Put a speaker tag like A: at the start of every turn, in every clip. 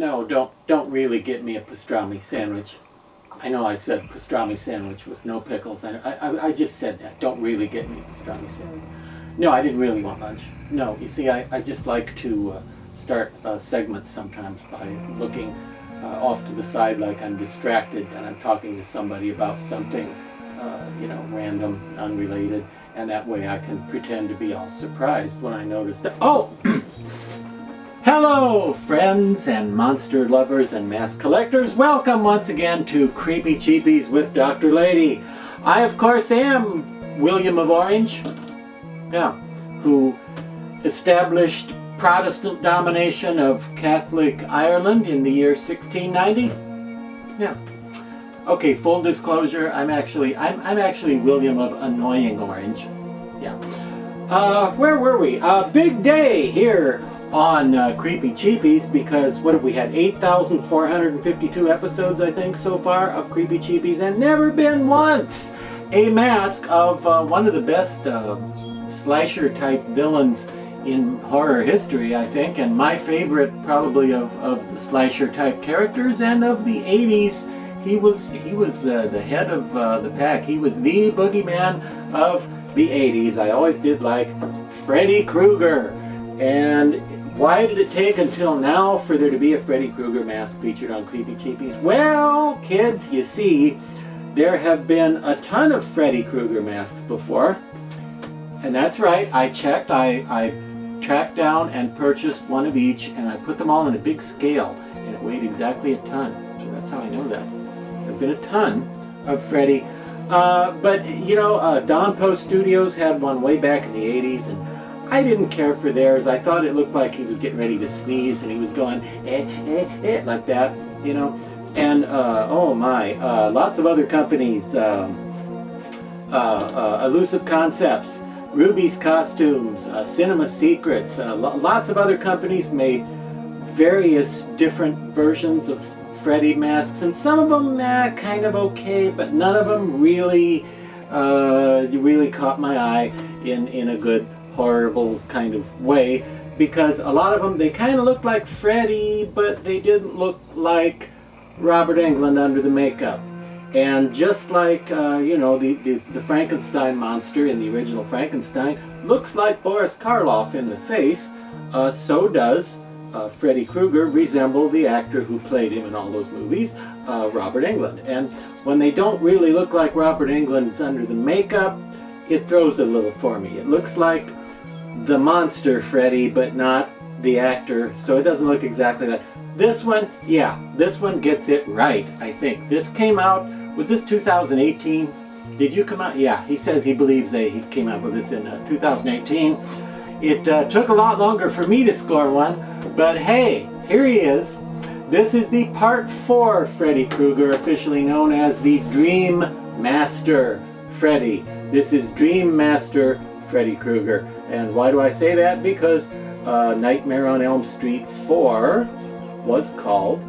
A: No, don't really get me a pastrami sandwich. I know I said pastrami sandwich with no pickles. I just said that. Don't really get me a pastrami sandwich. No, I didn't really want lunch. No, you see, I just like to start segments sometimes by looking off to the side like I'm distracted and I'm talking to somebody about something, you know, random, unrelated, and that way I can pretend to be all surprised when I notice that. Oh! Hello, friends and monster lovers and mask collectors. Welcome once again to Creepy Cheapies with Dr. Lady. I, of course, am William of Orange, who established Protestant domination of Catholic Ireland in the year 1690. Yeah. Okay, full disclosure, I'm actually William of Annoying Orange. Yeah. Where were we? Big day here on Creepy Cheapies, because what have we had? 8,452 episodes, I think, so far of Creepy Cheapies, and never been once a mask of one of the best slasher type villains in horror history, I think, and my favorite probably of the slasher type characters, and of the 80s. He was the head of the pack. He was the boogeyman of the 80s. I always did like Freddy Krueger. And why did it take until now for there to be a Freddy Krueger mask featured on Creepy Cheapies? Well, kids, you see, there have been a ton of Freddy Krueger masks before. And that's right, I checked, I tracked down and purchased one of each, and I put them all in a big scale, and it weighed exactly a ton. So that's how I know that. There have been a ton of Freddy. But, you know, Dawn Post Studios had one way back in the 80s, and I didn't care for theirs. I thought it looked like he was getting ready to sneeze, and he was going, like that, you know. And, oh my, lots of other companies, Elusive Concepts, Ruby's Costumes, Cinema Secrets, lots of other companies made various different versions of Freddy masks, and some of them kind of okay, but none of them really caught my eye in a good, horrible kind of way, because a lot of them, they kind of looked like Freddy, but they didn't look like Robert Englund under the makeup. And just like, you know, the Frankenstein monster in the original Frankenstein looks like Boris Karloff in the face, so does Freddy Krueger resemble the actor who played him in all those movies, Robert Englund. And when they don't really look like Robert Englund's under the makeup, it throws a little for me. It looks like the monster Freddy, but not the actor, so it doesn't look exactly like. This one, yeah, this one gets it right, I think. This came out, was this 2018? Did you come out? Yeah, he says he believes he came out with this in 2018. It took a lot longer for me to score one, but hey, here he is. This is the Part 4 Freddy Krueger, officially known as the Dream Master Freddy. This is Dream Master Freddy Krueger. And why do I say that? Because Nightmare on Elm Street 4 was called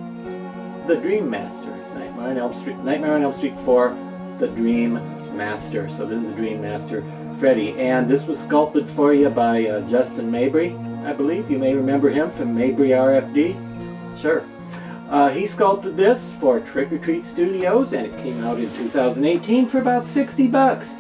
A: The Dream Master. Nightmare on Elm Street 4, The Dream Master. So this is the Dream Master Freddy. And this was sculpted for you by Justin Mabry, I believe. You may remember him from Mabry RFD. Sure. He sculpted this for Trick or Treat Studios, and it came out in 2018 for about 60 bucks.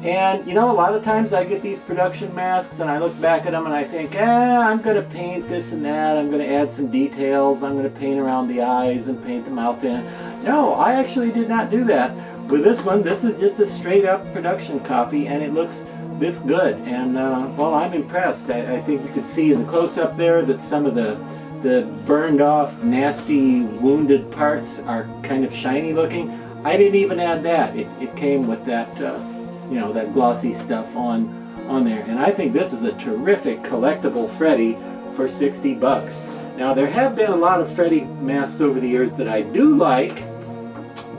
A: And, you know, a lot of times I get these production masks and I look back at them and I think, I'm going to paint this and that, I'm going to add some details, I'm going to paint around the eyes and paint the mouth in. No, I actually did not do that. With this one, this is just a straight up production copy, and it looks this good. And, well, I'm impressed. I think you could see in the close-up there that some of the burned off, nasty, wounded parts are kind of shiny looking. I didn't even add that. It came with that, you know, that glossy stuff on there. And I think this is a terrific collectible Freddy for 60 bucks. Now, there have been a lot of Freddy masks over the years that I do like,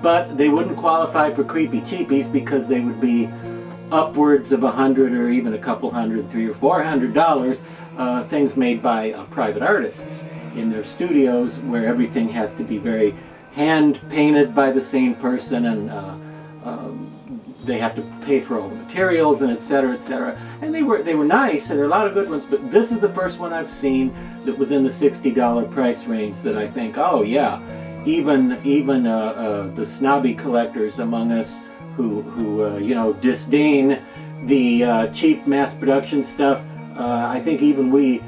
A: but they wouldn't qualify for Creepy Cheapies because they would be upwards of $100 or even a couple hundred, $300 or $400, things made by private artists in their studios, where everything has to be very hand painted by the same person, and they have to pay for all the materials and etc., etc. And they were nice, and there are a lot of good ones, but this is the first one I've seen that was in the $60 price range that I think, oh yeah, even the snobby collectors among us who you know, disdain the cheap mass production stuff, I think even we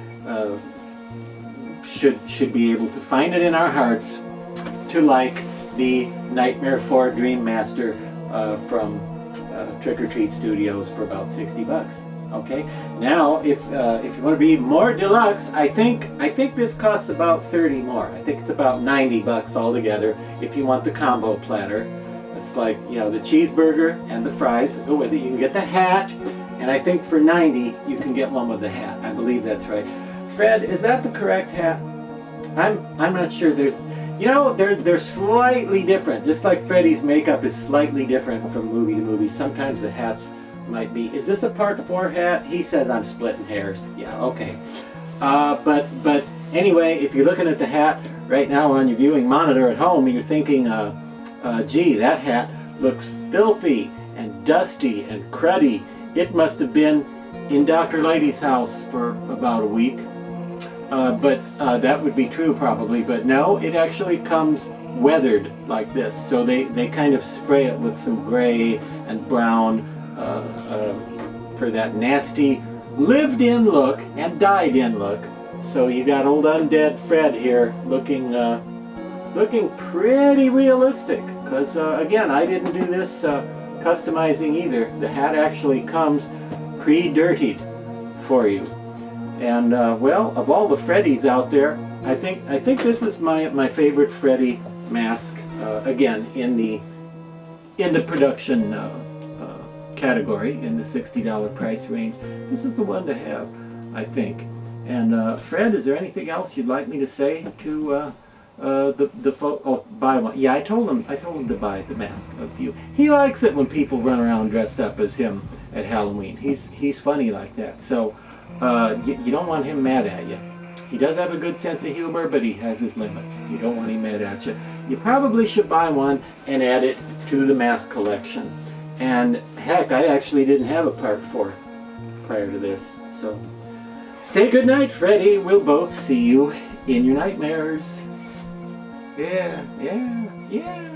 A: should be able to find it in our hearts to like the Nightmare 4 Dream Master from Trick or Treat Studios for about 60 bucks. Okay, now if you want to be more deluxe, I think this costs about 30 more. I think it's about 90 bucks altogether if you want the combo platter. It's like, you know, the cheeseburger and the fries that go with it. You can get the hat, and I think for 90 you can get one with the hat. I believe that's right. Fred, is that the correct hat? I'm not sure. There's, you know, they're slightly different. Just like Freddy's makeup is slightly different from movie to movie. Sometimes the hats might be. Is this a Part 4 hat? He says I'm splitting hairs. Yeah, okay. But anyway, if you're looking at the hat right now on your viewing monitor at home, and you're thinking, gee, that hat looks filthy and dusty and cruddy. It must have been in Dr. Lighty's house for about a week. But that would be true probably, but no, it actually comes weathered like this. So they kind of spray it with some gray and brown for that nasty lived-in look and dyed-in look. So you got old undead Fred here looking pretty realistic. Because again, I didn't do this customizing either. The hat actually comes pre-dirtied for you. And well, of all the Freddys out there, I think this is my favorite Freddy mask. Again, in the production category, in the $60 price range, this is the one to have, I think. And Fred, is there anything else you'd like me to say to the folk? Oh, buy one. Yeah, I told him to buy the mask of you. He likes it when people run around dressed up as him at Halloween. He's funny like that. So. You don't want him mad at you. He does have a good sense of humor, but he has his limits. You don't want him mad at you. You probably should buy one and add it to the mask collection. And heck, I actually didn't have a Part 4 prior to this. So, say goodnight, Freddy. We'll both see you in your nightmares. Yeah, yeah, yeah.